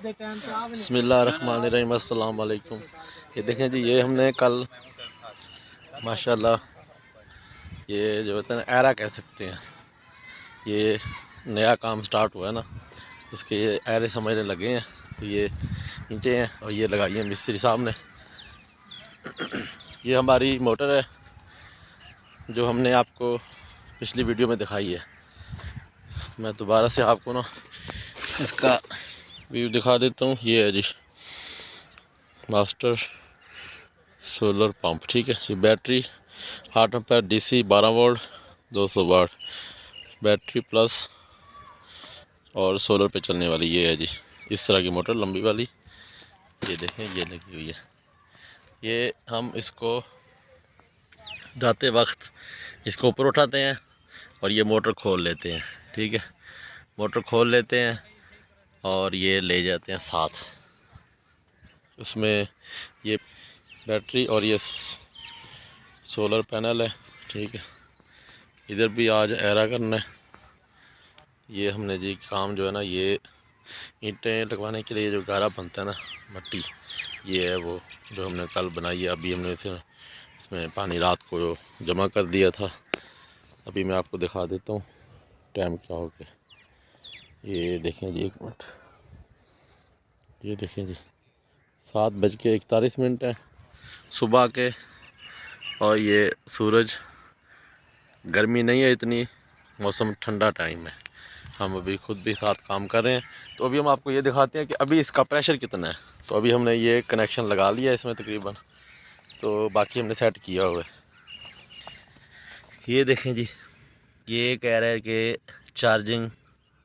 बिस्मिल्लाहिर्रहमानिर्रहीम, अस्सलाम वालेकुम। ये देखें जी, ये हमने कल माशाल्लाह ये जो होता है ना एरा कह सकते हैं, ये नया काम स्टार्ट हुआ है ना, इसके ये एरे समझने लगे हैं। तो ये ईंटें हैं और ये लगाई हैं मिस्त्री साहब ने। ये हमारी मोटर है जो हमने आपको पिछली वीडियो में दिखाई है। मैं दोबारा से आपको ना इसका व्यू दिखा देता हूँ। ये है जी मास्टर सोलर पंप, ठीक है। ये बैटरी 8 एम्पीयर डीसी 12 वोल्ट 200 वाट बैटरी प्लस और सोलर पे चलने वाली ये है जी। इस तरह की मोटर लंबी वाली, ये देखें ये लगी हुई है। ये हम इसको जाते वक्त इसको ऊपर उठाते हैं और ये मोटर खोल लेते हैं, ठीक है। मोटर खोल लेते हैं और ये ले जाते हैं साथ। उसमें ये बैटरी और ये सोलर पैनल है, ठीक है। इधर भी आज एरा करना है। ये हमने जी काम जो है ना, ये ईंटें लगवाने के लिए जो गारा बनता है ना मट्टी, ये है वो जो हमने कल बनाई है। अभी हमने इसमें पानी रात को जमा कर दिया था। अभी मैं आपको दिखा देता हूँ टाइम क्या हो गया। ये देखें जी, 1 मिनट, ये देखें जी 7:41 है सुबह के। और ये सूरज, गर्मी नहीं है इतनी, मौसम ठंडा टाइम है। हम अभी खुद भी साथ काम कर रहे हैं। तो अभी हम आपको ये दिखाते हैं कि अभी इसका प्रेशर कितना है। तो अभी हमने ये कनेक्शन लगा लिया है इसमें तकरीबन, तो बाकी हमने सेट किया हुआ है। ये देखें जी, ये कह रहा है कि चार्जिंग,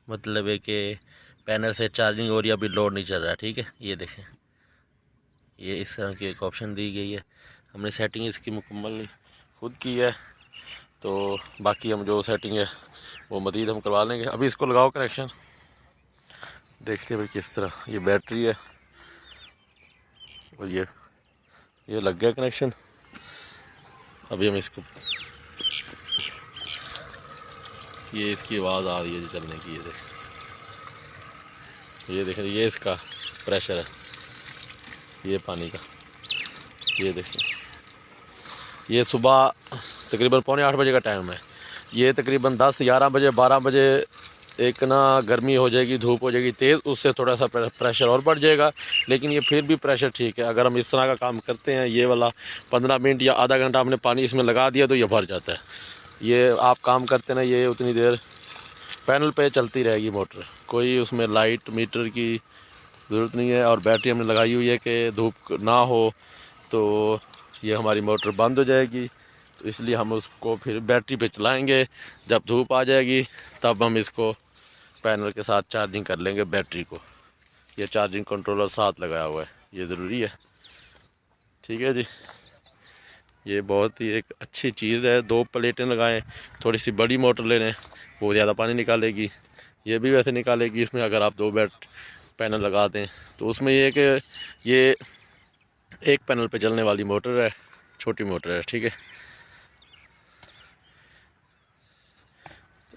मतलब है कि पैनल से चार्जिंग हो रही है, अभी लोड नहीं चल रहा है, ठीक है। ये देखें, ये इस तरह की एक ऑप्शन दी गई है। हमने सेटिंग इसकी मुकम्मल खुद की है, तो बाकी हम जो सेटिंग है वो मज़ीद हम करवा लेंगे। अभी इसको लगाओ कनेक्शन, देखते हैं भाई किस तरह। ये बैटरी है और ये लग गया कनेक्शन। अभी हम इसको, ये इसकी आवाज़ आ रही है जी चलने की। ये देखें, ये इसका प्रेशर है, ये पानी का। ये देखें, ये सुबह तकरीबन 7:45 बजे का टाइम है। ये तकरीबन 10, 11 बजे, 12 बजे एक ना गर्मी हो जाएगी, धूप हो जाएगी तेज़, उससे थोड़ा सा प्रेशर और बढ़ जाएगा। लेकिन ये फिर भी प्रेशर ठीक है। अगर हम इस तरह का काम करते हैं, ये वाला 15 मिनट या आधा घंटा हमने पानी इसमें लगा दिया तो ये भर जाता है। ये आप काम करते ना, ये उतनी देर पैनल पे चलती रहेगी मोटर, कोई उसमें लाइट मीटर की ज़रूरत नहीं है। और बैटरी हमने लगाई हुई है कि धूप ना हो तो ये हमारी मोटर बंद हो जाएगी। तो इसलिए हम उसको फिर बैटरी पे चलाएंगे। जब धूप आ जाएगी तब हम इसको पैनल के साथ चार्जिंग कर लेंगे बैटरी को। ये चार्जिंग कंट्रोलर साथ लगाया हुआ है, ये ज़रूरी है, ठीक है जी। ये बहुत ही एक अच्छी चीज़ है। 2 प्लेटें लगाएं, थोड़ी सी बड़ी मोटर ले लें, वो ज़्यादा पानी निकालेगी। ये भी वैसे निकालेगी इसमें, अगर आप 2 पैनल लगा दें तो। उसमें ये कि ये एक पैनल पे चलने वाली मोटर है, छोटी मोटर है, ठीक है।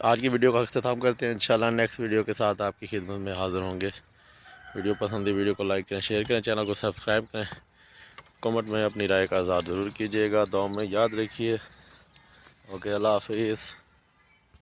आज की वीडियो का अख्ताम करते हैं। इंशाल्लाह नेक्स्ट वीडियो के साथ आपकी खिदमत में हाज़िर होंगे। वीडियो पसंद है, वीडियो को लाइक करें, शेयर करें, चैनल को सब्सक्राइब करें। कमेंट में अपनी राय का इज़हार ज़रूर कीजिएगा, दुआ में याद रखिए। ओके, अल्लाह हाफिज़।